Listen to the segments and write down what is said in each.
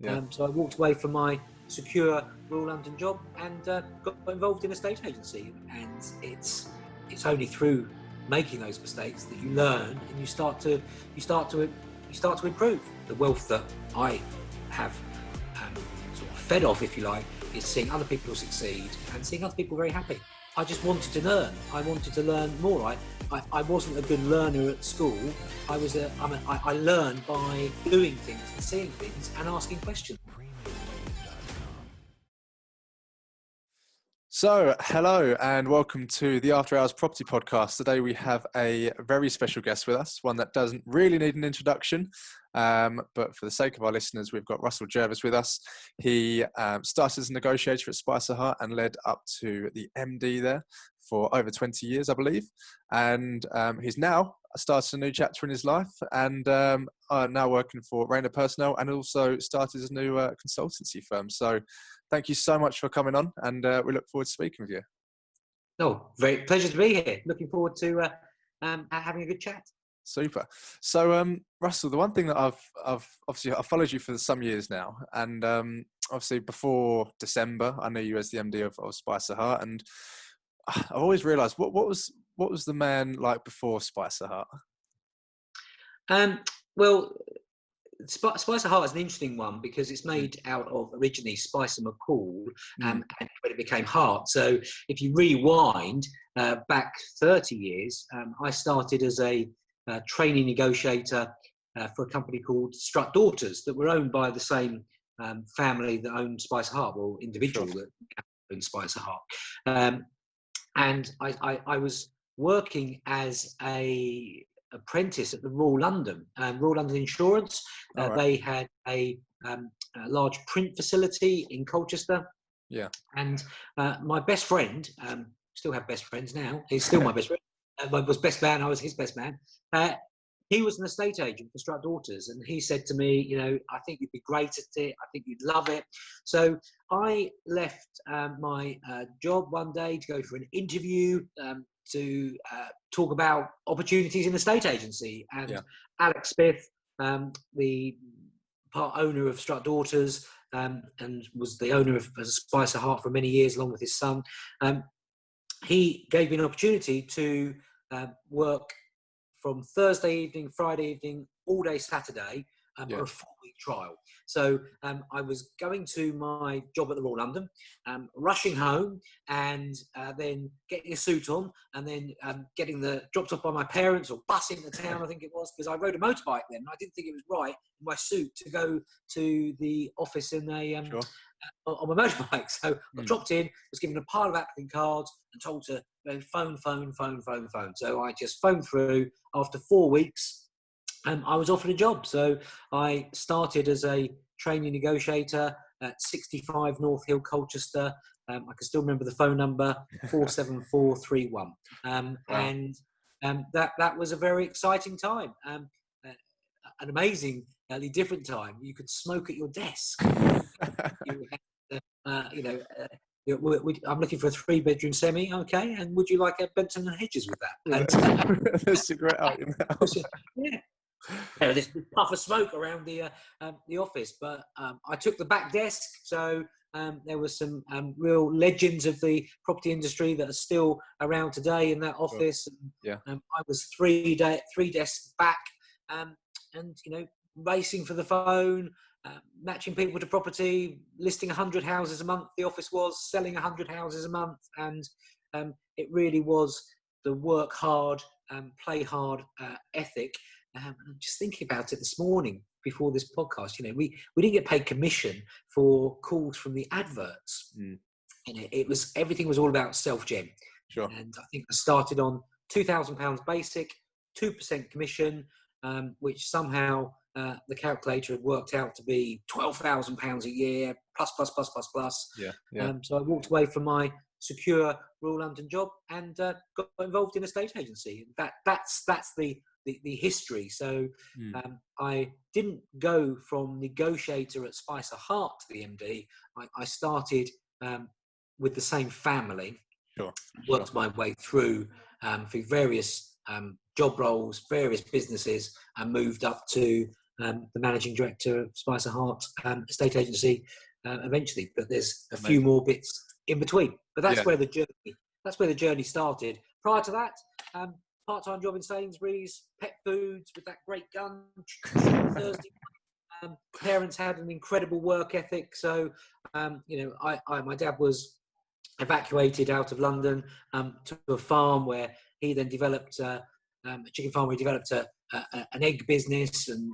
Yeah. So I walked away from my secure rural London job and got involved in a estate agency. And it's only through making those mistakes that you learn and you start to improve. The wealth that I have sort of fed off, if you like, is seeing other people succeed and seeing other people very happy. I just wanted to learn. I wanted to learn more. I wasn't a good learner at school. I learned by doing things and seeing things and asking questions. So, hello and welcome to the After Hours Property Podcast. Today we have a very special guest with us, one that doesn't really need an introduction, but for the sake of our listeners, we've got Russell Jervis with us. He started as a negotiator at Spicer Hut and led up to the MD there for over 20 years, I believe. And he's now started a new chapter in his life and now working for Rainer Personnel and also started his new consultancy firm. So thank you so much for coming on, and we look forward to speaking with you. Oh, very pleasure to be here. Looking forward to having a good chat. Super. So, Russell, the one thing that I've followed you for some years now, and obviously before December, I knew you as the MD of Spicer Hut, and I've always realised what was the man like before Spicer Hut? Well, Spicer Hut is an interesting one because it's made out of originally Spicer McCall and when it became Hart. So if you rewind back 30 years, I started as a trainee negotiator for a company called Strutt Daughters that were owned by the same family that owned Spicer Hut, or individual that owned Spicer Hut. And I was working as a apprentice at the Royal London Insurance. Right. They had a large print facility in Colchester. Yeah. And my best friend, still have best friends now. He's still my best friend. I was best man. I was his best man. He was an estate agent for Strutt Daughters, and he said to me, I think you'd be great at it. I think you'd love it. So I left my job one day to go for an interview to talk about opportunities in estate agency. And Alex Spiff, the part owner of Strutt Daughters, and was the owner of Spicer Hut for many years, along with his son, he gave me an opportunity to work from Thursday evening, Friday evening, all day Saturday, for a 4-week trial. So I was going to my job at the Royal London, rushing home, and then getting a suit on, and then getting dropped off by my parents or busing to town, I think it was, because I rode a motorbike then. And I didn't think it was right in my suit to go to the office in on my motorbike. So I dropped in, was given a pile of applicant cards and told to phone. So I just phoned through. After 4 weeks, I was offered a job. So I started as a trainee negotiator at 65 North Hill, Colchester. I can still remember the phone number, 47431. Wow. And that was a very exciting time. An amazingly different time. You could smoke at your desk. You had, I'm looking for a 3-bedroom semi, okay? And would you like a Benton and Hedges with that? That's a great argument. Yeah. This puff of smoke around the office, but I took the back desk, so there were some real legends of the property industry that are still around today in that office. Yeah. I was 3 desks back, and racing for the phone, matching people to property, listing 100 houses a month. The office was selling 100 houses a month, and it really was the work hard, play hard ethic. I'm just thinking about it this morning before this podcast. We didn't get paid commission for calls from the adverts. Everything was all about self-gen. Sure. And I think I started on £2,000 basic, 2% commission, which somehow the calculator had worked out to be £12,000 a year plus. Yeah. So I walked away from my secure rural London job and got involved in a estate agency. That's the history. So I didn't go from negotiator at Spicer Hut to the MD. I started with the same family. Sure. Worked my way through various job roles, various businesses, and moved up to the managing director of Spicer Hart estate agency eventually. But there's a few more bits in between. But that's where the journey started. Prior to that, part-time job in Sainsbury's, pet foods with that great gun Thursday. Parents had an incredible work ethic, so my dad was evacuated out of London to a farm where he then developed a chicken farm. Where he developed an egg business and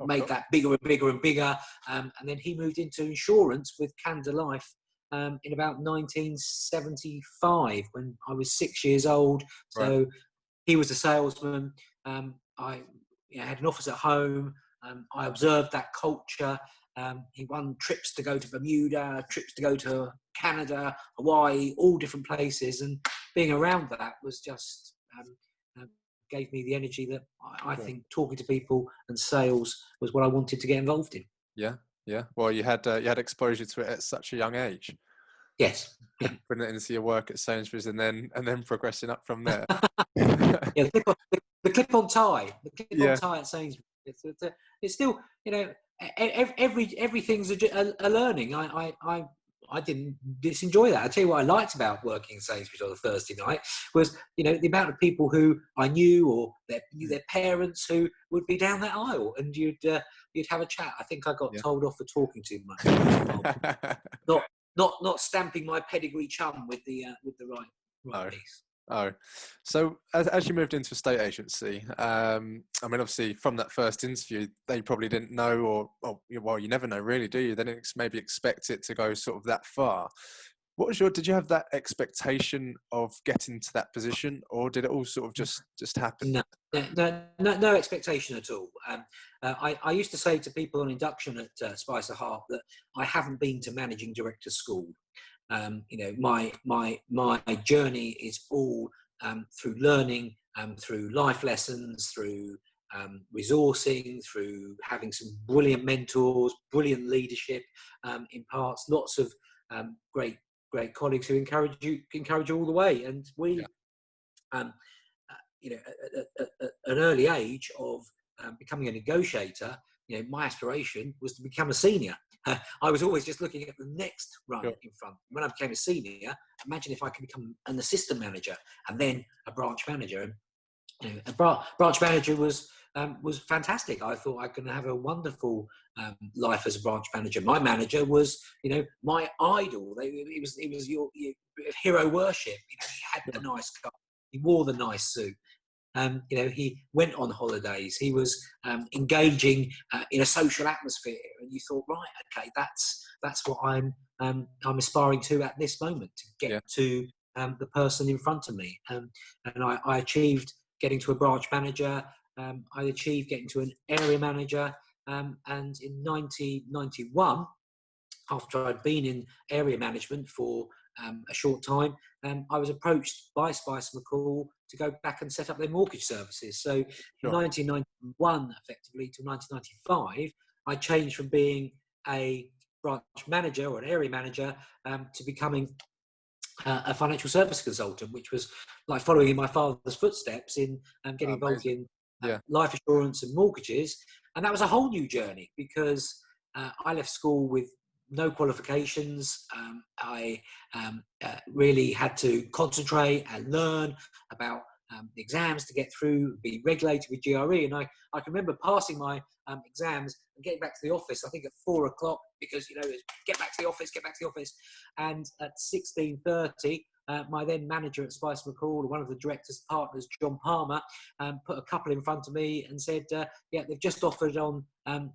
made that bigger and bigger and bigger. And then he moved into insurance with Canada Life in about 1975 when I was 6 years old. So he was a salesman. I had an office at home. I observed that culture. He won trips to go to Bermuda, trips to go to Canada, Hawaii, all different places. And being around that was just gave me the energy that I think talking to people and sales was what I wanted to get involved in. Yeah. Well, you had exposure to it at such a young age. Yes. Yeah. Putting it into your work at Sainsbury's and then progressing up from there. Yeah, the clip-on tie at Sainsbury's. It's still, everything's a learning. I didn't enjoy that. I tell you what I liked about working in Sainsbury's on a Thursday night was, the amount of people who I knew or knew their parents who would be down that aisle, and you'd have a chat. I think I got told off for talking too much. Not stamping my pedigree chum with the right piece. Oh, so as you moved into a state agency, I mean, obviously from that first interview, they probably didn't know, or you never know really, do you? They didn't maybe expect it to go sort of that far. Did you have that expectation of getting to that position, or did it all sort of just happen? No expectation at all. I used to say to people on induction at Spicer Hart that I haven't been to managing director school. My journey is all through learning, through life lessons, through resourcing, through having some brilliant mentors, brilliant leadership in parts, lots of great colleagues who encourage you all the way. And we, at an early age of becoming a negotiator, my aspiration was to become a senior. I was always just looking at the next run in front. When I became a senior, imagine if I could become an assistant manager and then a branch manager. And a branch manager was fantastic. I thought I could have a wonderful life as a branch manager. My manager was, my idol. It was your hero worship. He had the nice car. He wore the nice suit. He went on holidays. He was engaging in a social atmosphere, and you thought, right, okay, that's what I'm aspiring to at this moment, to get to the person in front of me. And I achieved getting to a branch manager. I achieved getting to an area manager. And in 1991, after I'd been in area management for a short time, I was approached by Spicer McCall to go back and set up their mortgage services. So in 1991, effectively, to 1995, I changed from being a branch manager or an area manager to becoming a financial service consultant, which was like following in my father's footsteps in getting involved in life assurance and mortgages. And that was a whole new journey because I left school with no qualifications. I really had to concentrate and learn about the exams to get through, be regulated with GRE. And I can remember passing my exams and getting back to the office, I think at 4 o'clock, because, get back to the office. And at 16:30, my then manager at Spicer McCall, one of the directors, partners, John Palmer, put a couple in front of me and said, they've just offered on, I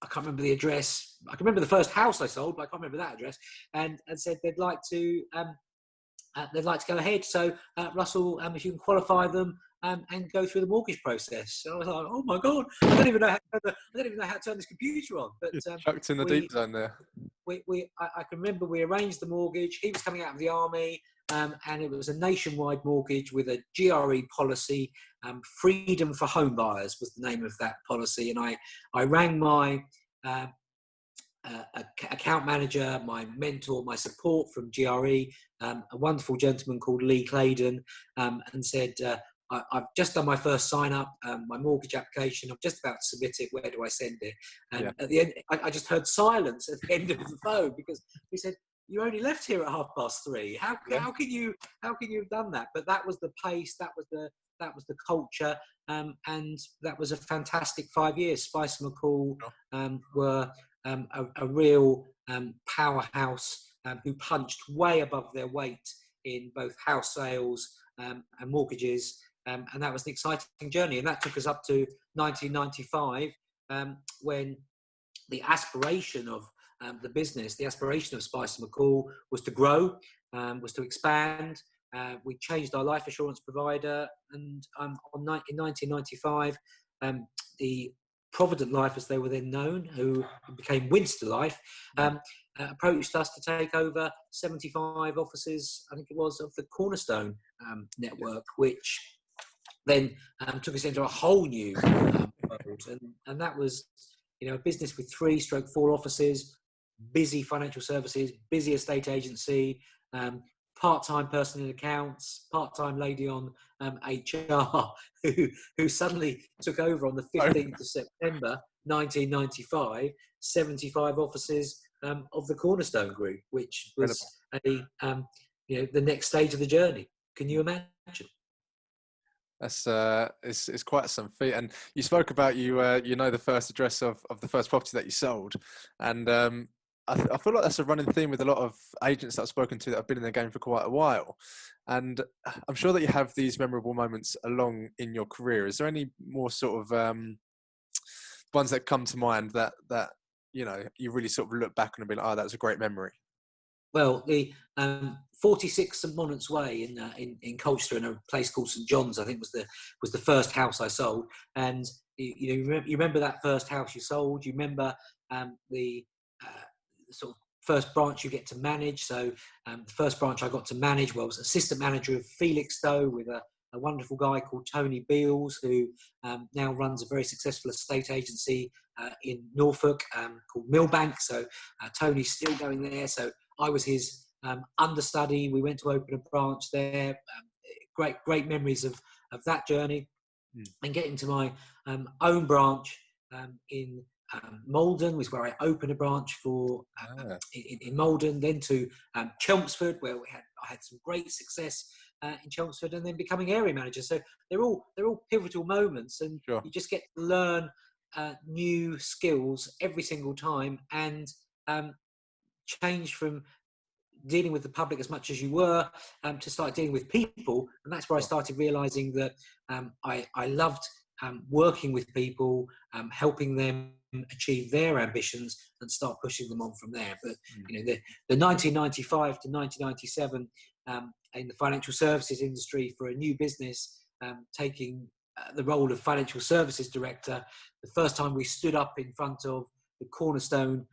can't remember the address. I can remember the first house I sold, but I can't remember that address. And said they'd like to go ahead. So Russell, if you can qualify them and go through the mortgage process. So I was like, oh my God, I don't even know how to turn this computer on. But chucked in the deep zone there. I can remember we arranged the mortgage. He was coming out of the army, and it was a nationwide mortgage with a GRE policy. Freedom for home buyers was the name of that policy. And I rang my account manager, my mentor, my support from GRE, a wonderful gentleman called Lee Claydon, and said, I've just done my first sign up, my mortgage application. I'm just about to submit it. Where do I send it? And at the end, I just heard silence at the end of the phone because he said, "You only left here at 3:30. How can you have done that?" But that was the pace. That was the culture. And that was a fantastic 5 years. Spice & McCool were a real powerhouse who punched way above their weight in both house sales and mortgages. And that was an exciting journey. And that took us up to 1995, when the aspiration of the business, the aspiration of Spice & McCool was to grow, was to expand. We changed our life assurance provider, and in 1995, the Provident Life, as they were then known, who became Winster Life, approached us to take over 75 offices, I think it was, of the Cornerstone network, which then took us into a whole new world. And that was, a business with 3/4 offices, busy financial services, busy estate agency, part-time person in accounts, part-time lady on HR, who suddenly took over on the 15th of September 1995, 75 offices of the Cornerstone Group, which was the next stage of the journey. Can you imagine? That's it's quite some feat. And you spoke about the first address of the first property that you sold, and I feel like that's a running theme with a lot of agents that I've spoken to that have been in the game for quite a while. And I'm sure that you have these memorable moments along in your career. Is there any more sort of ones that come to mind that you really sort of look back and be like, oh, that was a great memory? Well, the 46 St Monant's Way in Colchester, in a place called St John's, I think was the first house I sold. And you remember that first house you sold. You remember the sort of first branch you get to manage. So the first branch I got to manage was assistant manager of Felixstowe with a wonderful guy called Tony Beals, who now runs a very successful estate agency in Norfolk called Millbank. So Tony's still going there. So I was his understudy. We went to open a branch there. Great memories of that journey. And getting to my own branch in Malden was where I opened a branch for in Malden. Then to Chelmsford, where I had some great success in Chelmsford, and then becoming area manager. So they're all pivotal moments, and you just get to learn new skills every single time, and change from dealing with the public as much as you were to start dealing with people. And that's where I started realizing that I loved working with people, helping them achieve their ambitions and start pushing them on from there. But the 1995 to 1997 in the financial services industry for a new business, taking the role of financial services director, the first time we stood up in front of the Cornerstone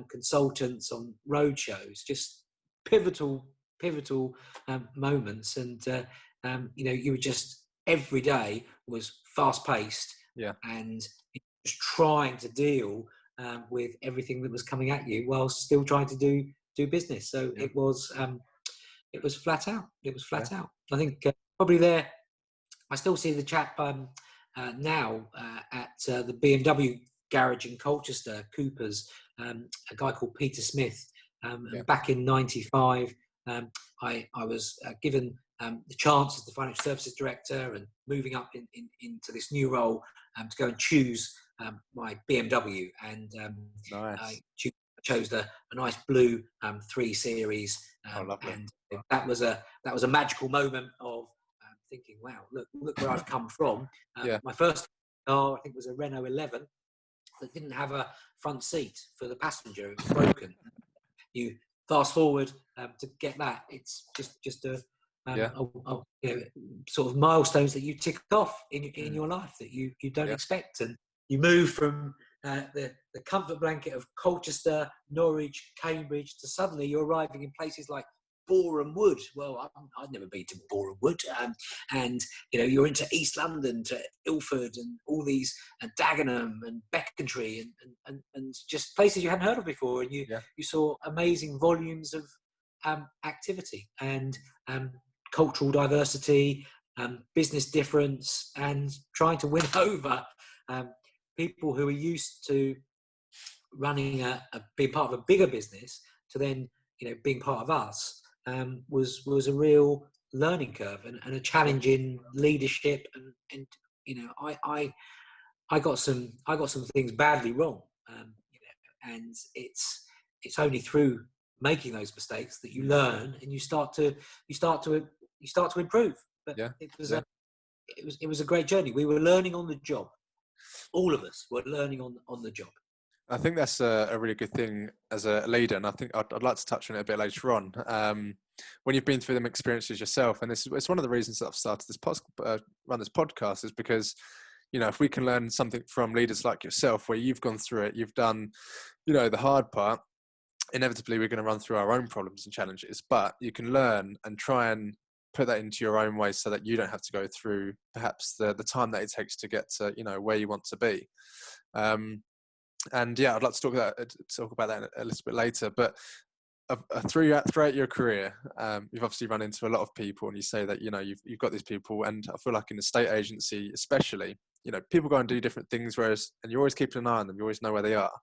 consultants on road shows, just pivotal moments. And you were just, every day was fast paced, and just trying to deal with everything that was coming at you while still trying to do business. So it was flat out. It was flat out. I think probably there, I still see the chap now at the BMW garage in Colchester, Cooper's, a guy called Peter Smith. Back in 95, I was given the chance as the financial services director and moving up into this new role to go and choose my BMW. And I chose a nice blue 3 Series. And that was a magical moment of thinking, wow, look where I've come from. My first car, I think, was a Renault 11 that didn't have a front seat for the passenger. It was broken. You fast forward to get that. It's just a sort of milestones that you tick off in your life that you don't expect. And you move from the comfort blanket of Colchester, Norwich, Cambridge, to suddenly you're arriving in places like Boreham Wood. Well, I'd never been to Boreham Wood, and you're into East London, to Ilford, and all these, and Dagenham and Becontree, and just places you hadn't heard of before, and you saw amazing volumes of activity and cultural diversity, business difference, and trying to win over people who are used to running being part of a bigger business to then, being part of us, was a real learning curve and a challenge in leadership. And I got some things badly wrong, and it's only through making those mistakes that you learn and you start to improve. But it was a great journey. We were learning on the job. All of us were learning on the job. I think that's a really good thing as a leader, and I think I'd like to touch on it a bit later on. When you've been through them experiences yourself, and it's one of the reasons that I've started run this podcast, is because, if we can learn something from leaders like yourself, where you've gone through it, you've done, the hard part. Inevitably, we're going to run through our own problems and challenges, but you can learn and try and put that into your own way so that you don't have to go through perhaps the time that it takes to get to, where you want to be. And I'd like to talk about that a little bit later. But throughout your career, you've obviously run into a lot of people, and you say that you've got these people, and I feel like in the estate agency, especially, people go and do different things, and you're always keeping an eye on them. You always know where they are,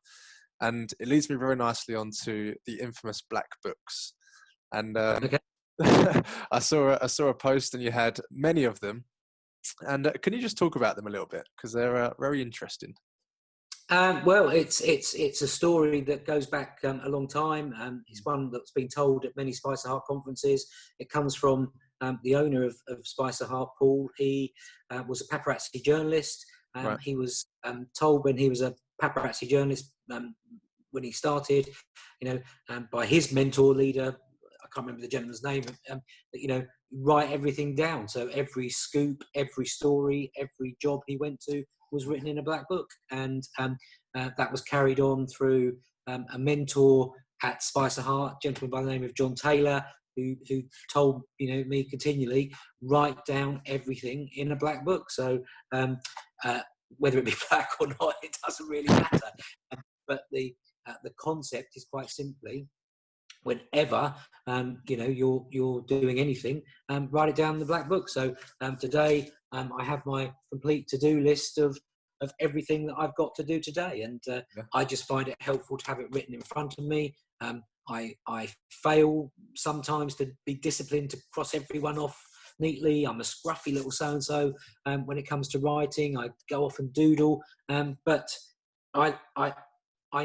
and it leads me very nicely onto the infamous black books. And Okay. I saw a post, and you had many of them. And can you just talk about them a little bit, because they're very interesting? Well, it's a story that goes back a long time. It's one that's been told at many Spicer Heart conferences. It comes from the owner of Spicer Heart, Paul. He was a paparazzi journalist. Right. He was told when he was a paparazzi journalist, when he started, by his mentor leader, I can't remember the gentleman's name, that, write everything down. So every scoop, every story, every job he went to was written in a black book, and that was carried on through a mentor at Spicer Heart, a gentleman by the name of John Taylor, who told me continually, write down everything in a black book. So whether it be black or not, it doesn't really matter. But the concept is quite simply, whenever you're doing anything, write it down in the black book. So today I have my complete to-do list of everything that I've got to do today, and I just find it helpful to have it written in front of me. I fail sometimes to be disciplined to cross everyone off neatly. I'm a scruffy little so-and-so when it comes to writing. I go off and doodle, but I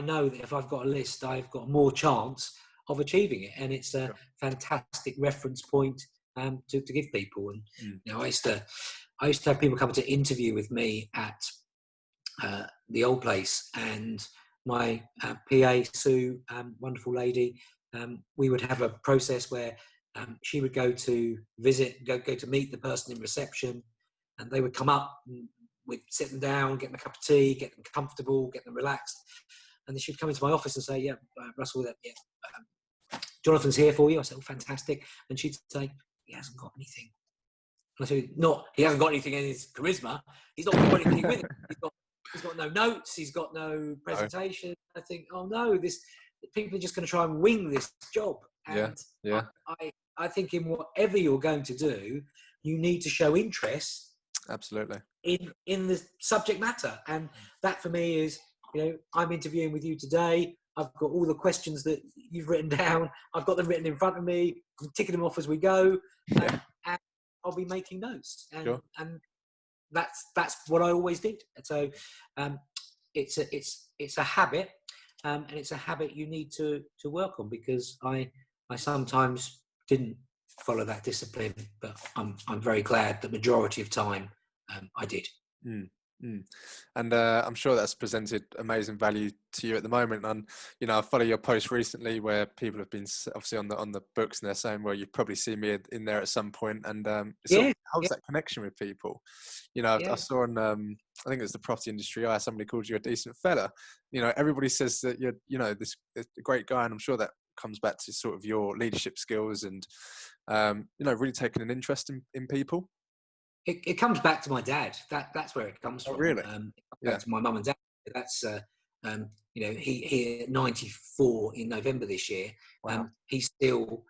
know that if I've got a list, I've got more chance of achieving it, and it's a fantastic reference point to give people. And I used to have people come to interview with me at the old place, and my PA Sue, wonderful lady, we would have a process where she would go to meet the person in reception, and they would come up, and we'd sit them down, get them a cup of tea, get them comfortable, get them relaxed, and then she'd come into my office and say, Russell, Jonathan's here for you. I said, oh, fantastic. And she'd say, he hasn't got anything. And I said, he hasn't got anything in his charisma. He's not got anything with him. He's got no notes. He's got no presentation. I think, oh no, people are just going to try and wing this job. And I think in whatever you're going to do, you need to show interest. Absolutely. In the subject matter. And that for me is, I'm interviewing with you today. I've got all the questions that you've written down. I've got them written in front of me. I'm ticking them off as we go, and I'll be making notes. And that's what I always did. And so it's a habit, and it's a habit you need to work on, because I sometimes didn't follow that discipline, but I'm very glad the majority of time I did. And I'm sure that's presented amazing value to you at the moment. And I follow your post recently where people have been obviously on the books, and they're saying, well, you've probably seen me in there at some point, and it sort of holds that connection with people. I saw on I think it was the Property Industry Eye, somebody called you a decent fella. Everybody says that you're this great guy, and I'm sure that comes back to sort of your leadership skills and really taking an interest in people. It comes back to my dad. That's where it comes from. Really? Back to my mum and dad. That's he 94 in November this year. Wow. He still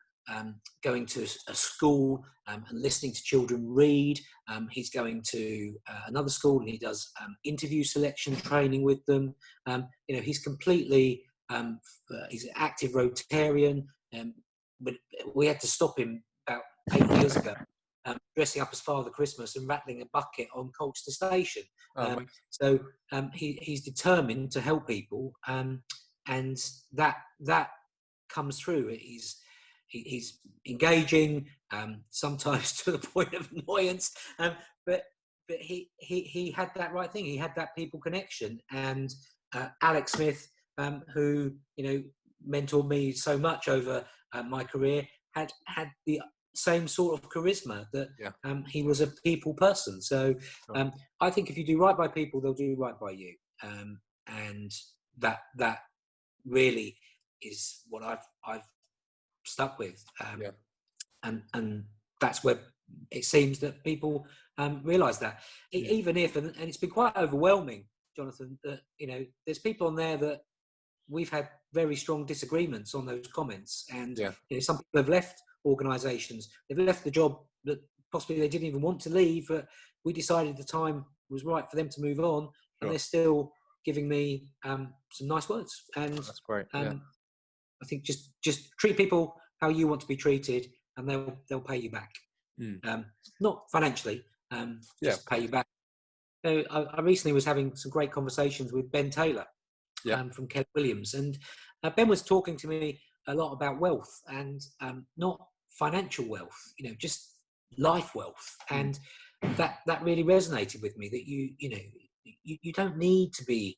going to a school and listening to children read. He's going to another school and he does interview selection training with them. He's completely, he's an active Rotarian. But we had to stop him about 8 years ago, dressing up as Father Christmas and rattling a bucket on Colchester Station. He's determined to help people, and that comes through. He's engaging, sometimes to the point of annoyance, but he had that right thing. He had that people connection. And Alex Smith, who mentored me so much over my career, had the same sort of charisma that he was a people person. So I think if you do right by people, they'll do right by you, and that really is what I've stuck with, and that's where it seems that people realise that, even if, and it's been quite overwhelming, Jonathan, that there's people on there that we've had very strong disagreements on those comments, and some people have left organisations, they've left the job that possibly they didn't even want to leave, but we decided the time was right for them to move on, and they're still giving me some nice words. And that's great. I think just treat people how you want to be treated, and they'll pay you back. Not financially, just pay you back. I recently was having some great conversations with Ben Taylor from Keller Williams, and Ben was talking to me a lot about wealth, and not financial wealth, just life wealth, and that really resonated with me. That you don't need to be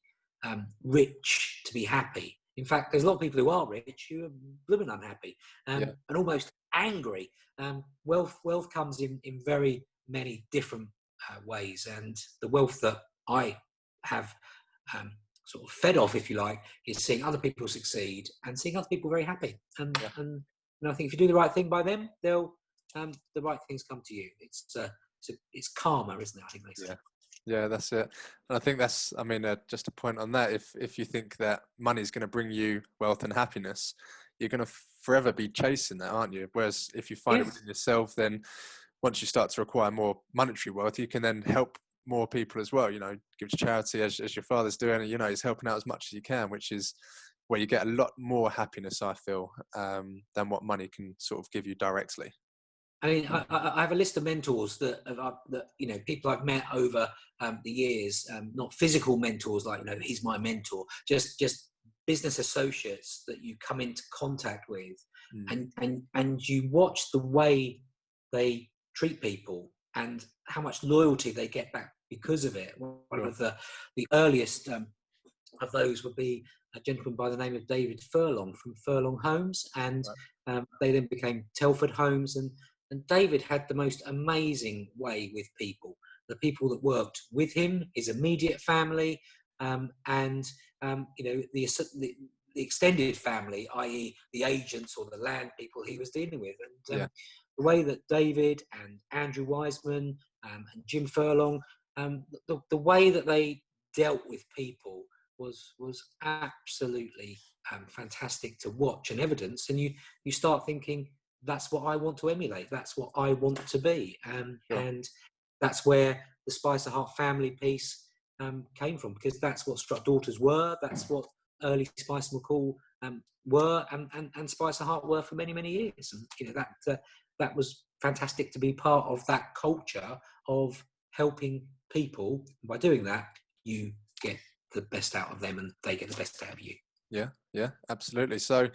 rich to be happy. In fact, there's a lot of people who are rich who are blooming unhappy, and almost angry. Wealth comes in very many different ways, and the wealth that I have sort of fed off, if you like, is seeing other people succeed and seeing other people very happy. And I think if you do the right thing by them, they'll the right things come to you. It's karma, isn't it? I think they say. Yeah, that's it. And I think that's, just a point on that. If you think that money is going to bring you wealth and happiness, you're going to forever be chasing that, aren't you? Whereas if you find it within yourself, then once you start to acquire more monetary wealth, you can then help more people as well. Give to charity as your father's doing, and he's helping out as much as you can, which is where you get a lot more happiness, I feel, than what money can sort of give you directly. I mean, I have a list of mentors that people I've met over the years, not physical mentors like he's my mentor, just business associates that you come into contact with, and you watch the way they treat people and how much loyalty they get back because of it. One of the earliest of those would be a gentleman by the name of David Furlong from Furlong Homes, and they then became Telford Homes, and David had the most amazing way with people. The people that worked with him, his immediate family, and the extended family, i.e. the agents or the land people he was dealing with. And the way that David and Andrew Wiseman and Jim Furlong, the way that they dealt with people was absolutely fantastic to watch and evidence. And you start thinking, that's what I want to emulate. That's what I want to be. And that's where the Spice of Heart family piece came from, because that's what Strutt Daughters were. That's what early Spice McCall were, and Spice of Heart were for many, many years. And that was fantastic to be part of that culture of helping people. By doing that, you get the best out of them, and they get the best out of you. Yeah, absolutely. So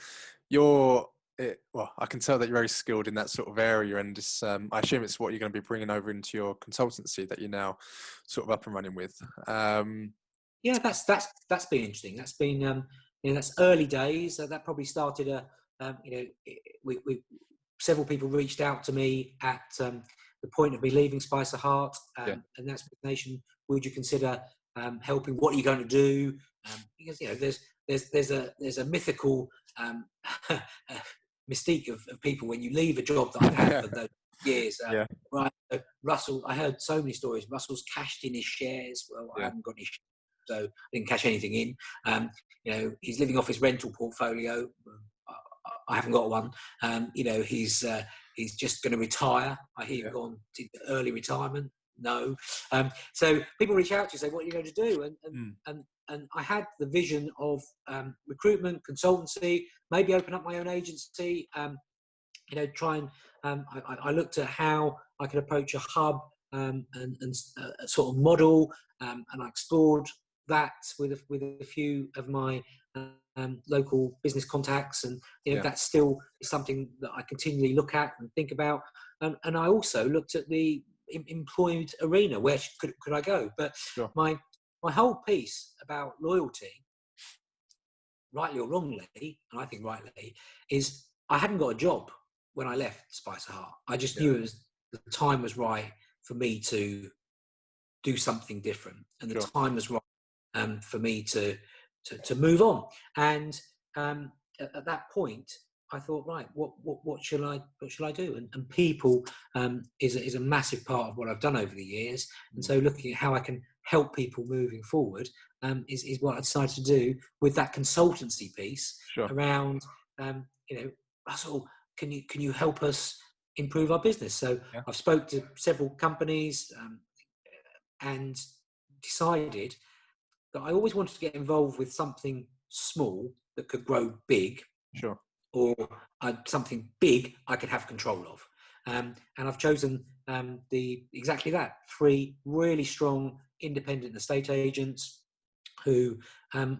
I can tell that you're very skilled in that sort of area, and I assume it's what you're going to be bringing over into your consultancy that you're now sort of up and running with. That's been interesting. That's been that's early days. That probably started several people reached out to me at the point of me leaving Spice of Heart, and that's Nation. Would you consider helping? What are you going to do? Because there's a mythical mystique of people when you leave a job that I've had for those years. Right, Russell, I heard so many stories. Russell's cashed in his shares. Well, I haven't got any shares, so I didn't cash anything in. He's living off his rental portfolio. I haven't got one. He's just going to retire. I hear Yeah. he's gone to early retirement. No. So people reach out to you, say, what are you going to do? And I had the vision of recruitment, consultancy, maybe open up my own agency, try and I looked at how I could approach a hub and a sort of model, and I explored that with a few of my local business contacts, and that still is something that I continually look at and think about. And I also looked at the employed arena. Where could I go? But Sure. my whole piece about loyalty, rightly or wrongly, and I think rightly, is I hadn't got a job when I left Spice of Heart. I just knew the time was right for me to do something different, and the time was right for me to move on. And at that point, I thought, right, what shall I do? And people is a massive part of what I've done over the years. And so looking at how I can help people moving forward is what I decided to do with that consultancy piece around, Russell, can you help us improve our business? So I've spoke to several companies and decided that I always wanted to get involved with something small that could grow big, or something big I could have control of. And I've chosen exactly that, 3 really strong independent estate agents who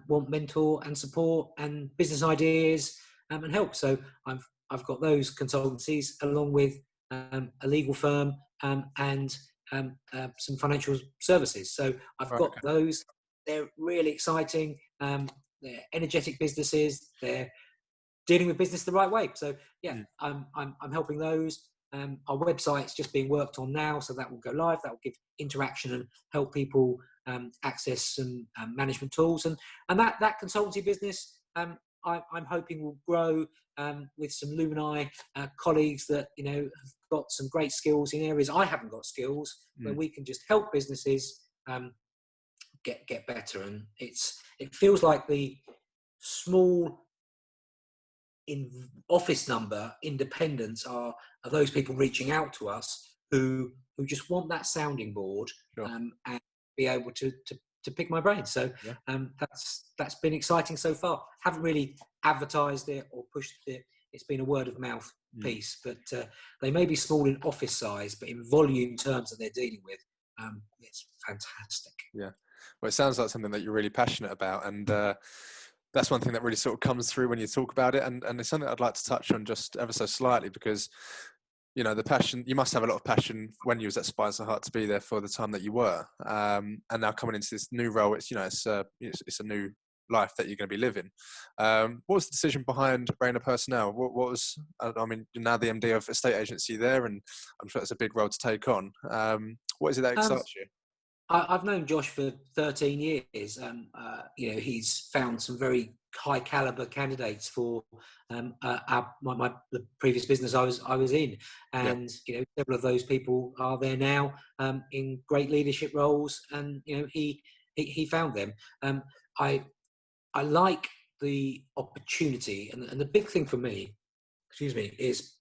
want mentor and support and business ideas and help. So I've got those consultancies along with a legal firm and some financial services. So I've got those. They're really exciting. They're energetic businesses. They're dealing with business the right way. So I'm helping those. Our website's just being worked on now, so that will go live. That will give interaction and help people access some management tools. And that consultancy business, I'm hoping will grow with some Lumini colleagues that have got some great skills in areas I haven't got skills, where we can just help businesses get better. And it feels like the small office number independents are those people reaching out to us who just want that sounding board and be able to pick my brain. So that's been exciting so far. Haven't really advertised it or pushed it. It's been a word of mouth piece, but they may be small in office size, but in volume terms that they're dealing with, it's fantastic. Yeah. Well, it sounds like something that you're really passionate about, and that's one thing that really sort of comes through when you talk about it, and it's something I'd like to touch on just ever so slightly, because the passion, you must have a lot of passion when you was at Spice of Heart to be there for the time that you were, and now coming into this new role, it's a new life that you're going to be living. What was the decision behind Rayner Personnel? What was, I mean, you're now the MD of estate agency there, and I'm sure it's a big role to take on. What is it that excites you? I've known Josh for 13 years. He's found some very high caliber candidates for the previous business I was in, and several of those people are there now in great leadership roles, and he found them. I like the opportunity, and the big thing for me, is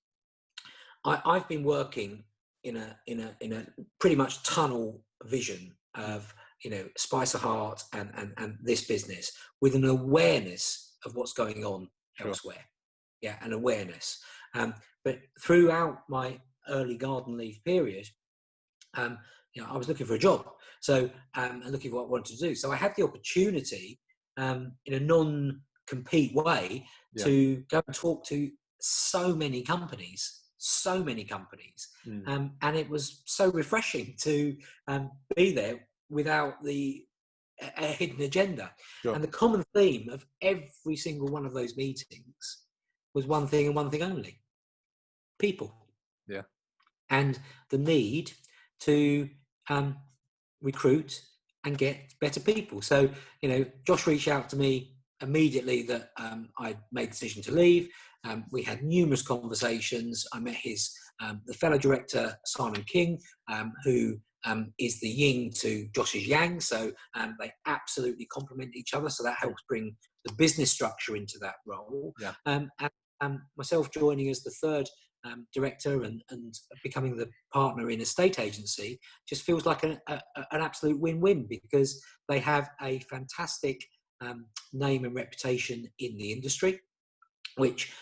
I've been working in a pretty much tunnel vision of Spice of Heart and this business, with an awareness of what's going on elsewhere, an awareness. But throughout my early garden leave period, I was looking for a job, so and looking for what I wanted to do. So I had the opportunity in a non-compete way to go and talk to so many companies, and it was so refreshing to be there without a hidden agenda. And the common theme of every single one of those meetings was one thing and one thing only: people. And the need to recruit and get better people. So Josh reached out to me immediately that I made the decision to leave. We had numerous conversations. I met the fellow director, Simon King, who is the yin to Josh's yang. So they absolutely complement each other. So that helps bring the business structure into that role. And myself joining as the third director and becoming the partner in a estate agency just feels like an absolute win-win, because they have a fantastic name and reputation in the industry, which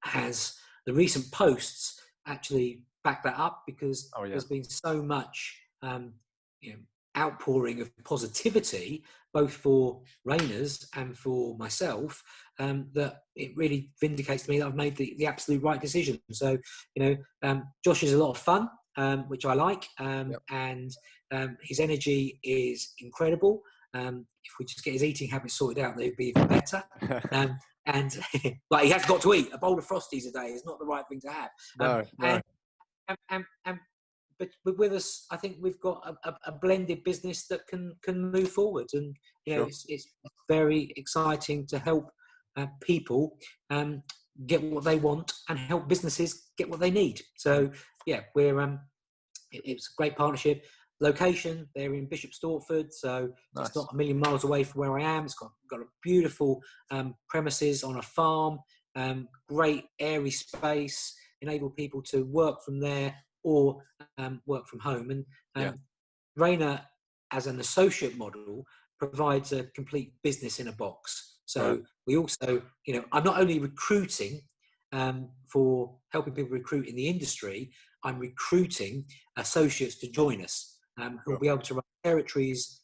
has the recent posts actually back that up, because there's been so much outpouring of positivity, both for Rainers and for myself, that it really vindicates to me that I've made the absolute right decision. So, Josh is a lot of fun, which I like, and his energy is incredible. If we just get his eating habits sorted out, they'd be even better. And like, he has got to eat a bowl of Frosties a day is not the right thing to have. No. But with us, I think we've got a blended business that can move forward, and it's very exciting to help people get what they want and help businesses get what they need. So we're it's a great partnership. Location, they're in Bishop Stortford, so It's not a million miles away from where I am. It's got a beautiful premises on a farm, great airy space, enable people to work from there or work from home. And Rayner, as an associate model, provides a complete business in a box. So we also, I'm not only recruiting for helping people recruit in the industry, I'm recruiting associates to join us who will be able to run territories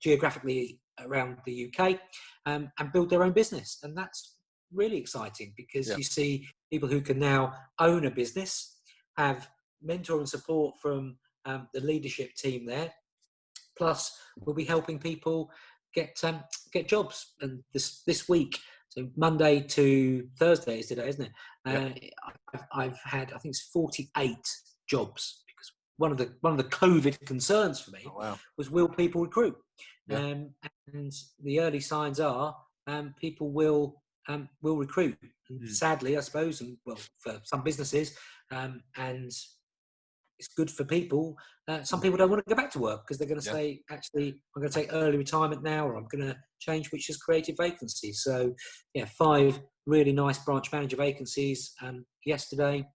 geographically around the UK and build their own business. And that's really exciting, because you see people who can now own a business, have mentor and support from the leadership team there. Plus, we'll be helping people get jobs. And this week, so Monday to Thursday is today, isn't it? I've had, I think it's 48 jobs, because one of the COVID concerns for me was, will people recruit? And the early signs are people will recruit. And sadly, I suppose, and for some businesses, and it's good for people. Some people don't want to go back to work because they're going to say, actually, I'm going to take early retirement now, or I'm going to change, which has created vacancies. So, 5 really nice branch manager vacancies yesterday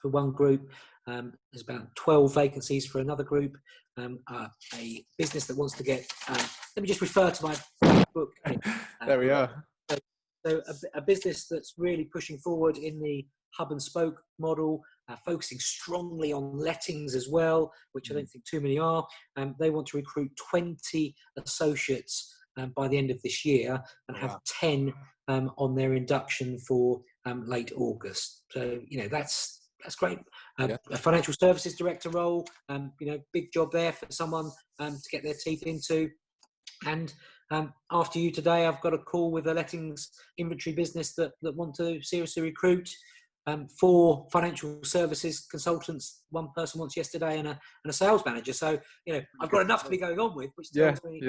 for one group. There's about 12 vacancies for another group. A business that wants to get, let me just refer to my book. There we are. So a business that's really pushing forward in the hub and spoke model, focusing strongly on lettings as well, which I don't think too many are. They want to recruit 20 associates by the end of this year, and have 10 on their induction for late August. So, that's great. A financial services director role, big job there for someone to get their teeth into. And after you today, I've got a call with a lettings inventory business that want to seriously recruit 4 financial services consultants. One person wants yesterday, and a sales manager. So, I've got enough to be going on with, which tells me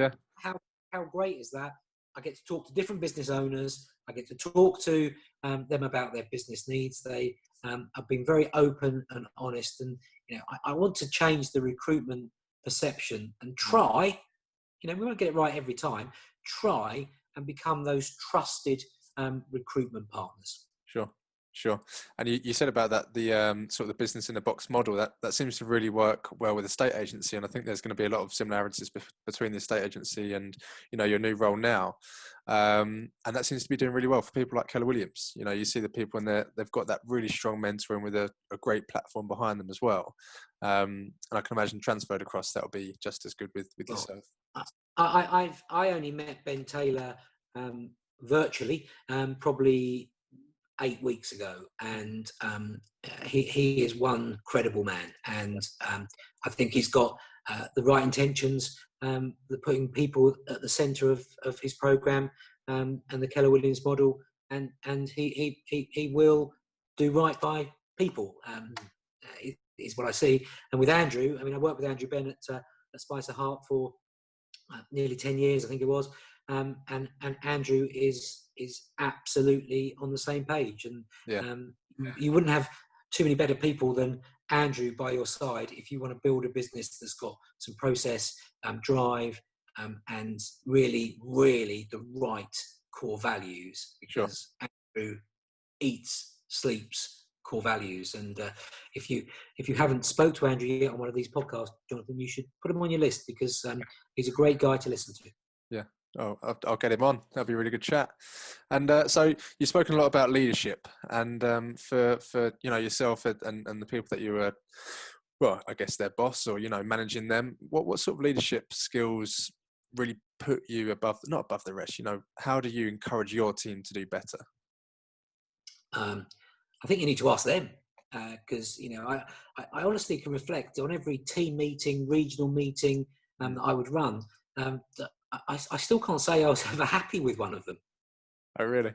how great is that. I get to talk to different business owners. I get to talk to them about their business needs. They have been very open and honest. And, I want to change the recruitment perception and try, we won't get it right every time, try and become those trusted recruitment partners. Sure. And you said about that, the sort of the business in a box model, that seems to really work well with the estate agency. And I think there's going to be a lot of similarities between the estate agency and, your new role now. And that seems to be doing really well for people like Keller Williams. You see the people in there, they've got that really strong mentoring with a great platform behind them as well. And I can imagine transferred across, that'll be just as good with yourself. I only met Ben Taylor virtually, probably 8 weeks ago, and he is one credible man, and I think he's got the right intentions, putting people at the centre of his programme, and the Keller Williams model, and he will do right by people, is what I see. And with Andrew, I worked with Andrew Bennett at Spicer Hart for nearly 10 years, I think it was. And Andrew is absolutely on the same page, and you wouldn't have too many better people than Andrew by your side if you want to build a business that's got some process, drive, and really the right core values. Because Andrew eats, sleeps core values. And if you haven't spoke to Andrew yet on one of these podcasts, Jonathan, you should put him on your list, because he's a great guy to listen to. Yeah. Oh, I'll get him on. That'll be a really good chat. And so you've spoken a lot about leadership, and for yourself and the people that you were, well, I guess their boss, or managing them. What sort of leadership skills really put you not above the rest? How do you encourage your team to do better? I think you need to ask them, because I honestly can reflect on every team meeting, regional meeting that I would run. That I still can't say I was ever happy with one of them. Oh, really?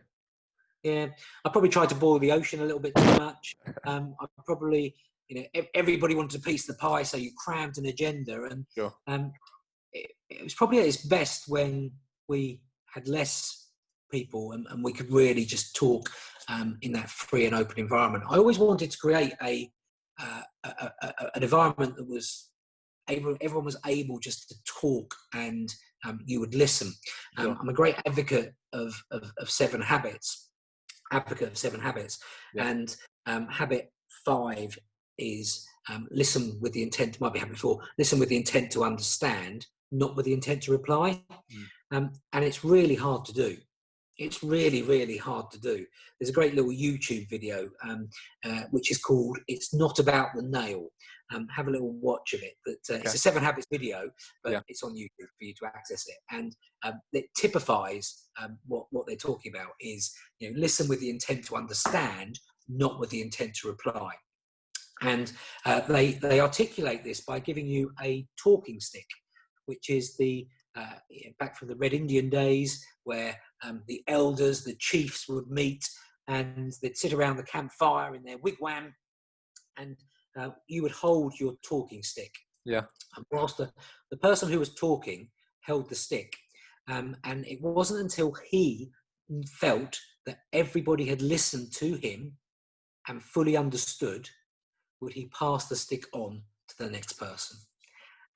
Yeah, I probably tried to boil the ocean a little bit too much. I probably, everybody wanted a piece of the pie, so you crammed an agenda, and Sure. It was probably at its best when we had less people and we could really just talk in that free and open environment. I always wanted to create an environment that was everyone was able just to talk, and you would listen. Sure. I'm a great advocate of 7 habits. Yeah. And habit 5 is listen with the intent. Might be habit 4. Listen with the intent to understand, not with the intent to reply. And it's really hard to do. It's really, really hard to do. There's a great little YouTube video which is called "It's Not About the Nail." Have a little watch of it. But it's a 7 habits video, but it's on YouTube for you to access it. And it typifies what they're talking about is, listen with the intent to understand, not with the intent to reply. And they articulate this by giving you a talking stick, which is back from the Red Indian days, where the elders, the chiefs would meet, and they'd sit around the campfire in their wigwam, and you would hold your talking stick. Yeah. And whilst the person who was talking held the stick, and it wasn't until he felt that everybody had listened to him and fully understood would he pass the stick on to the next person.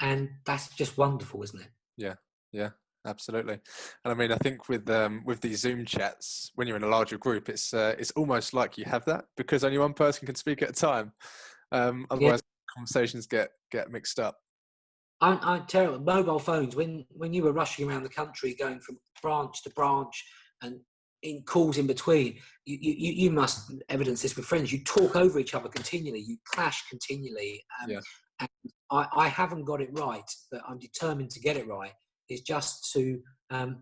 And that's just wonderful, isn't it? Yeah, absolutely. And I mean, I think with these Zoom chats, when you're in a larger group, it's almost like you have that, because only one person can speak at a time. Otherwise, conversations get mixed up. I'm terrible. Mobile phones, when you were rushing around the country, going from branch to branch and in calls in between, you must evidence this with friends. You talk over each other continually. You clash continually. And I haven't got it right, but I'm determined to get it right. Is just to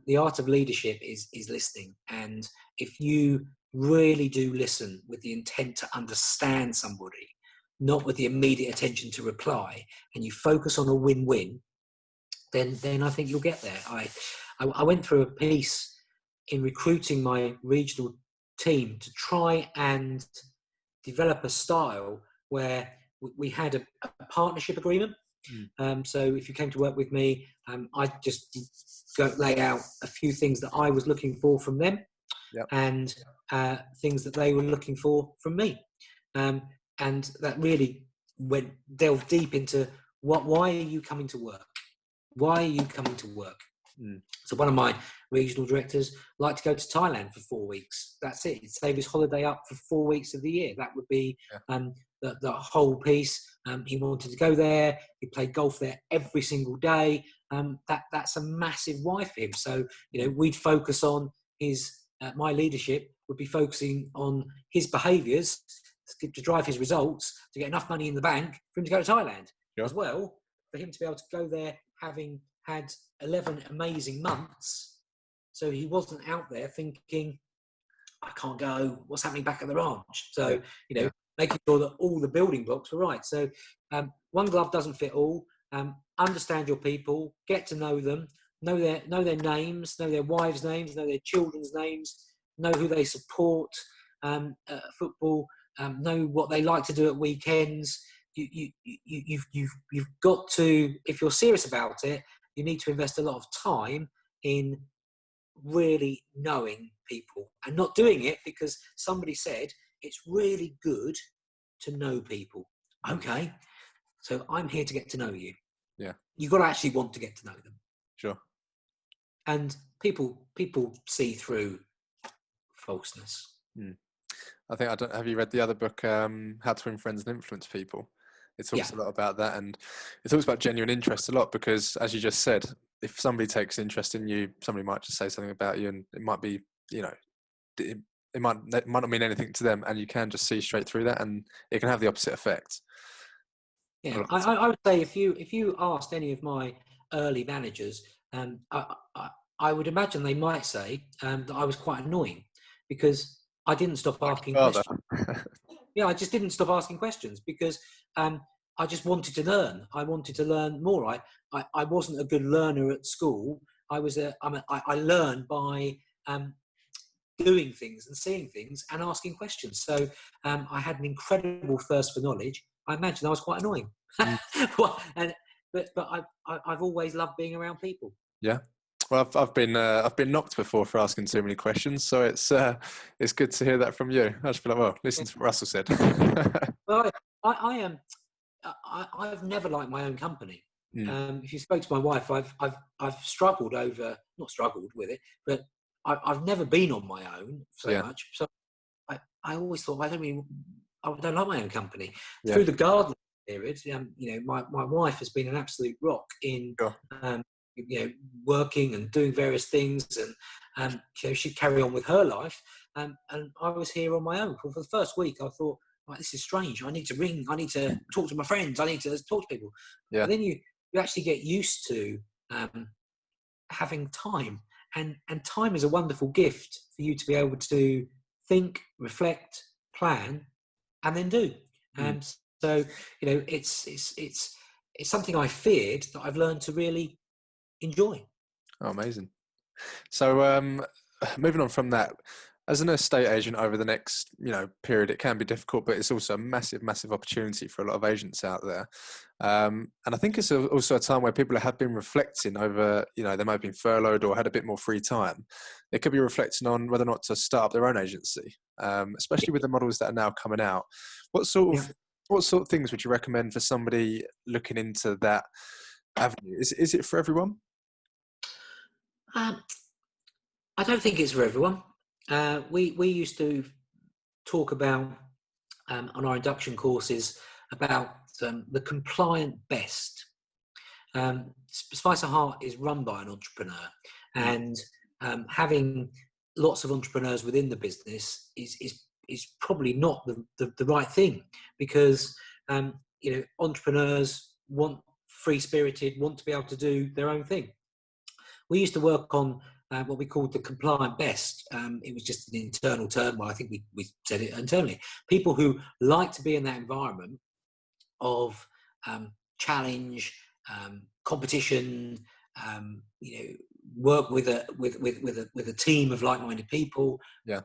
the art of leadership is listening. And if you really do listen with the intent to understand somebody, not with the immediate attention to reply, and you focus on a win-win, then I think you'll get there. I went through a piece in recruiting my regional team to try and develop a style where we had a partnership agreement. So if you came to work with me, I just lay out a few things that I was looking for from them, and things that they were looking for from me. And that really delved deep into why are you coming to work? Why are you coming to work? So one of my regional directors liked to go to Thailand for 4 weeks. That's it. He'd save his holiday up for 4 weeks of the year. That would be the whole piece. He wanted to go there. He played golf there every single day. That's a massive why for him. So, we'd focus on my leadership would be focusing on his behaviours to drive his results, to get enough money in the bank for him to go to Thailand as well, for him to be able to go there having had 11 amazing months. So he wasn't out there thinking, I can't go, what's happening back at the ranch? So, making sure that all the building blocks were right. So one glove doesn't fit all. Understand your people, get to know them, know their names, know their wives' names, know their children's names, know who they support, football, know what they like to do at weekends. You've got to, if you're serious about it, you need to invest a lot of time in really knowing people and not doing it because somebody said it's really good to know people. Okay, so I'm here to get to know you. Yeah, you've got to actually want to get to know them. Sure. And people see through falseness. I think have you read the other book, How to Win Friends and Influence People? It Yeah, talks a lot about that, and it talks about genuine interest a lot because, as you just said, if somebody takes interest in you, somebody might just say something about you, and it might be, you know, it might not mean anything to them, and you can just see straight through that, and it can have the opposite effect. yeah. I would say if you asked any of my early managers, I would imagine they might say that I was quite annoying because I didn't stop asking Father. questions. Yeah, I just didn't stop asking questions because I just wanted to learn. I wanted to learn more. I wasn't a good learner at school. I learned by doing things and seeing things and asking questions. So I had an incredible thirst for knowledge. I imagine I was quite annoying. Mm. but I've always loved being around people. Yeah. Well, I've been knocked before for asking too many questions, so it's good to hear that from you. I just feel like, well, listen to what Russell said. Well, I am. I've never liked my own company. Mm. If you spoke to my wife, I've struggled not struggled with it, but I've never been on my own so Yeah. much. So I always thought I don't like my own company. Yeah. Through the gardening period, my wife has been an absolute rock in Sure. working and doing various things, and she'd carry on with her life, and I was here on my own. For the first week, I thought, right, this is strange. I need to ring. I need to talk to my friends. I need to talk to people. Yeah. But then you actually get used to having time, and time is a wonderful gift for you to be able to think, reflect, plan, and then do. So it's something I feared that I've learned to really enjoy. Oh, amazing. So, moving on from that, as an estate agent over the next, period, it can be difficult, but it's also a massive, massive opportunity for a lot of agents out there. And I think it's also a time where people have been reflecting over, they might have been furloughed or had a bit more free time. They could be reflecting on whether or not to start up their own agency, especially with the models that are now coming out. What sort of things would you recommend for somebody looking into that avenue? Is it for everyone? I don't think it's for everyone. We used to talk about on our induction courses about the compliant best. Spicer Heart is run by an entrepreneur, and having lots of entrepreneurs within the business is probably not the right thing, because entrepreneurs free spirited, want to be able to do their own thing. We used to work on what we called the compliant best. It was just an internal term. Well, I think we said it internally. People who like to be in that environment of challenge, competition, work with a team of like-minded people. Yeah.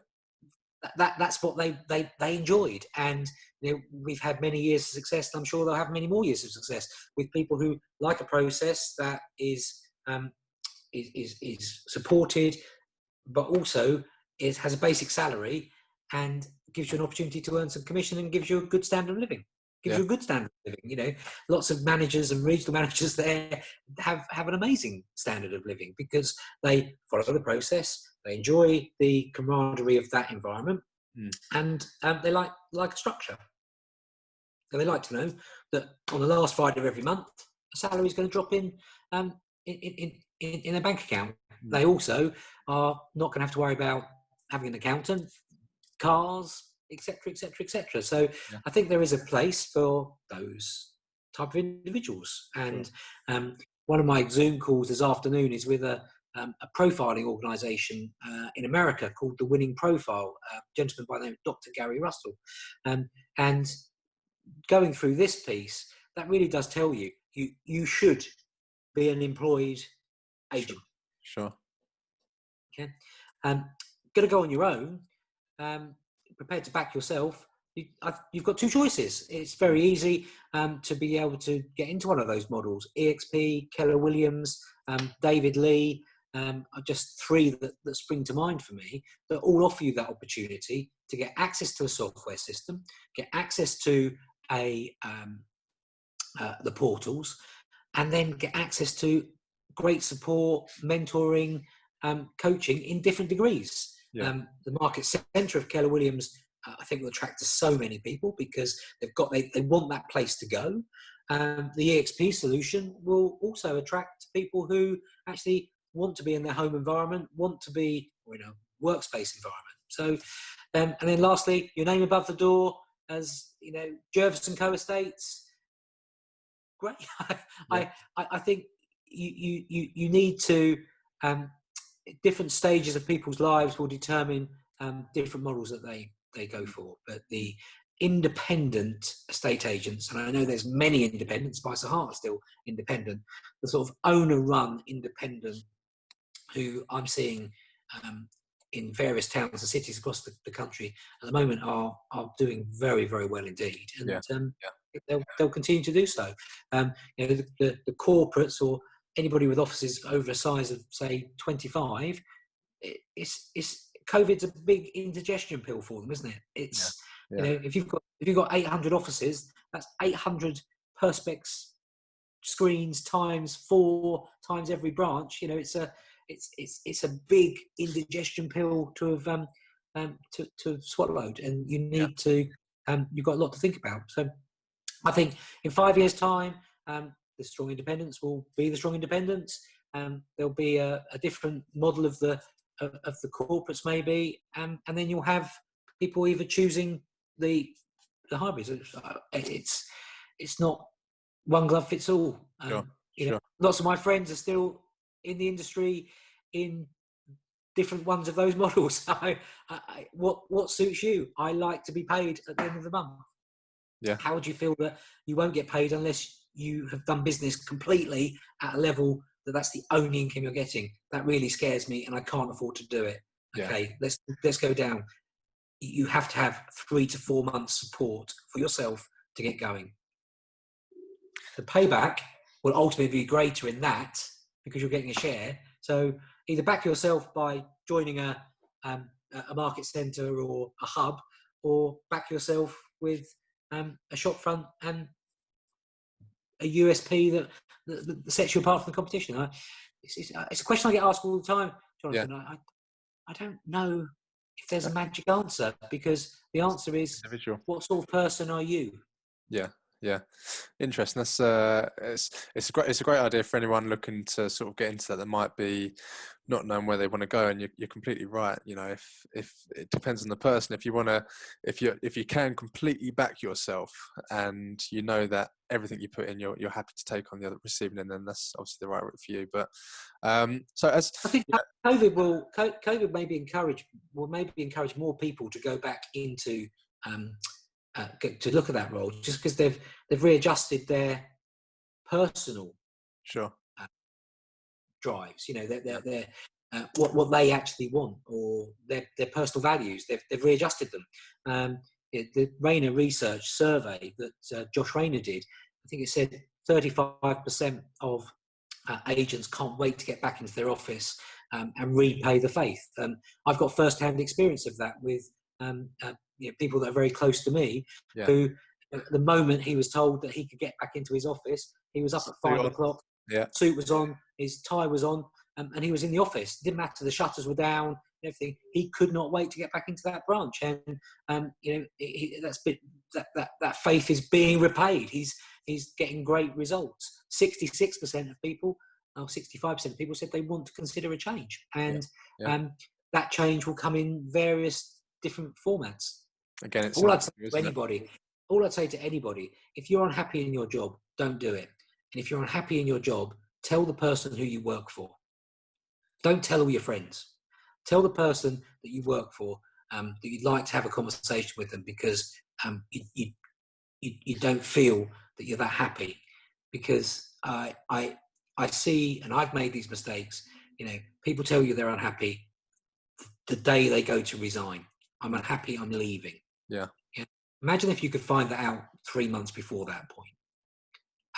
That's what they enjoyed, and we've had many years of success. And I'm sure they'll have many more years of success with people who like a process that is supported, but also has a basic salary and gives you an opportunity to earn some commission and gives you a good standard of living. Lots of managers and regional managers there have an amazing standard of living because they follow the process, they enjoy the camaraderie of that environment, and they like a structure. And they like to know that on the last Friday of every month, a salary is going to drop in a bank account. They also are not going to have to worry about having an accountant, cars, etc., etc., etc. So I think there is a place for those type of individuals. And one of my Zoom calls this afternoon is with a profiling organisation in America called The Winning Profile, a gentleman by the name of Dr. Gary Russell. And going through this piece, that really does tell you you should be an employed agent. Sure. Okay. Going to go on your own, prepared to back yourself. You've got two choices. It's very easy to be able to get into one of those models. EXP, Keller Williams, David Lee are just three that spring to mind for me, that all offer you that opportunity to get access to a software system, get access to the portals, and then get access to great support, mentoring, coaching in different degrees. Yeah. The market centre of Keller Williams I think will attract so many people because they want that place to go. The EXP solution will also attract people who actually want to be in their home environment, want to be, workspace environment. So, and then lastly, your name above the door as, Jervis and Co Estates. Great. Yeah. I think you need to, different stages of people's lives will determine different models that they go for. But the independent estate agents, and I know there's many independents, Spice of Heart still independent, the sort of owner-run independent who I'm seeing in various towns and cities across the country at the moment are doing very, very well indeed. And they'll continue to do so. The corporates or anybody with offices over a size of, say, 25, it's COVID's a big indigestion pill for them, isn't it? It's if you've got 800 offices, that's 800 perspex screens times 4 times every branch. It's a big indigestion pill to have swallowed, and you need to you've got a lot to think about. So I think in 5 years' time, the strong independents will be the strong independents. There'll be a different model of the corporates maybe, and then you'll have people either choosing the hybrids. It's not one glove fits all. Sure. Lots of my friends are still in the industry in different ones of those models. What suits you? I like to be paid at the end of the month. Yeah. How would you feel that you won't get paid unless you have done business completely at a level that's the only income you're getting? That really scares me, and I can't afford to do it. Okay, let's go down. You have to have 3 to 4 months support for yourself to get going. The payback will ultimately be greater in that because you're getting a share. So either back yourself by joining a market centre or a hub, or back yourself with a shop front and a USP that sets you apart from the competition. It's a question I get asked all the time, Jonathan. Yeah. I don't know if there's a magic answer, because the answer is individual. What sort of person are you? Yeah, interesting. That's it's a great idea for anyone looking to sort of get into that might be not knowing where they want to go. And you're completely right. If it depends on the person. If you can completely back yourself, and you know that everything you put in, you're happy to take on the other receiving, and then that's obviously the right route for you. But so as I think COVID maybe encourage more people to go back into to look at that role, just because they've readjusted their personal drives. Their what they actually want, or their personal values. They've readjusted them. The Rayner research survey that Josh Rayner did, I think it said 35% of agents can't wait to get back into their office and repay the faith. I've got first-hand experience of that with people that are very close to me, who the moment he was told that he could get back into his office, he was up at 5 o'clock, suit was on, his tie was on, and he was in the office. It didn't matter, the shutters were down, everything. He could not wait to get back into that branch, and that faith is being repaid. He's getting great results. 66% of people, or 65% of people said they want to consider a change, and that change will come in various different formats. Again, all I'd say to anybody, if you're unhappy in your job, don't do it. And if you're unhappy in your job, tell the person who you work for. Don't tell all your friends. Tell the person that you work for that you'd like to have a conversation with them, because you don't feel that you're that happy. Because I see, and I've made these mistakes, people tell you they're unhappy the day they go to resign. I'm unhappy, I'm leaving. Yeah. Imagine if you could find that out 3 months before that point,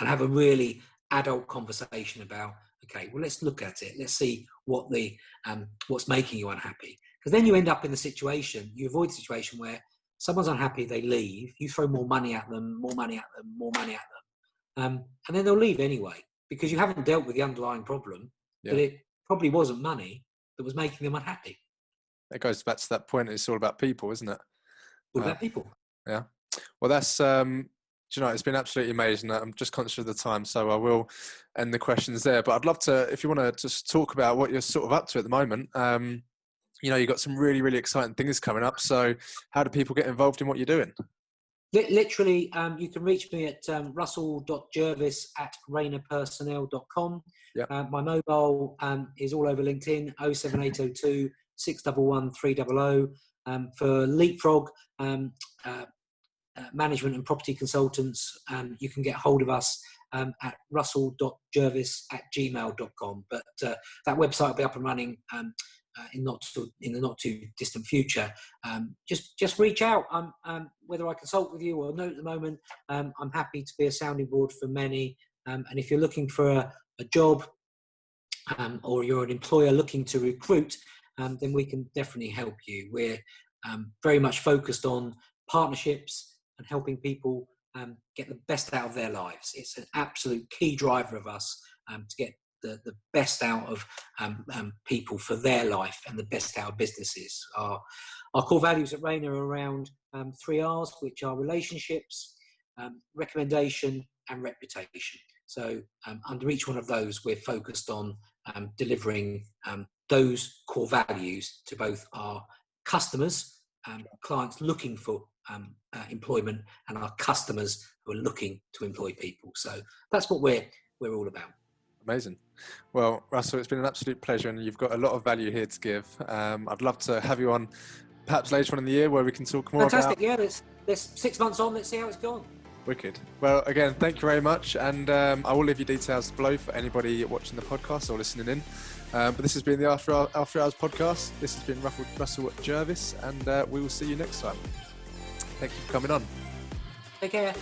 and have a really adult conversation about, okay, well, let's look at it. Let's see what's making you unhappy. Because then you end up in the situation, you avoid the situation where someone's unhappy, they leave, you throw more money at them, and then they'll leave anyway, because you haven't dealt with the underlying problem, that it probably wasn't money that was making them unhappy. It goes back to that point. It's all about people, isn't it? all about people. Yeah. Well, that's, it's been absolutely amazing. I'm just conscious of the time, so I will end the questions there. But I'd love to, if you want to just talk about what you're sort of up to at the moment. You've got some really, really exciting things coming up. So how do people get involved in what you're doing? Literally, you can reach me at russell.jervis@raynerpersonnel.com. Yep. My mobile is all over LinkedIn, 07802 611 300. For Leapfrog management and property consultants, you can get hold of us at russell.jervis@gmail.com. But that website will be up and running in the not too distant future. Just reach out. Whether I consult with you or no at the moment, I'm happy to be a sounding board for many. And if you're looking for a job or you're an employer looking to recruit, then we can definitely help you. We're very much focused on partnerships and helping people get the best out of their lives. It's an absolute key driver of us to get the best out of people for their life and the best out of businesses. Our core values at Rayner are around 3 R's, which are relationships, recommendation, and reputation. So under each one of those, we're focused on delivering those core values to both our customers, clients looking for employment, and our customers who are looking to employ people. So that's what we're all about. Amazing. Well, Russell, it's been an absolute pleasure, and you've got a lot of value here to give. I'd love to have you on perhaps later on in the year where we can talk more Fantastic. about... Yeah, there's 6 months on. Let's see how it's gone. Wicked. Well, again, thank you very much. And I will leave your details below for anybody watching the podcast or listening in. But this has been the After Hours podcast. This has been Russell Jervis, and we will see you next time. Thank you for coming on. Take care.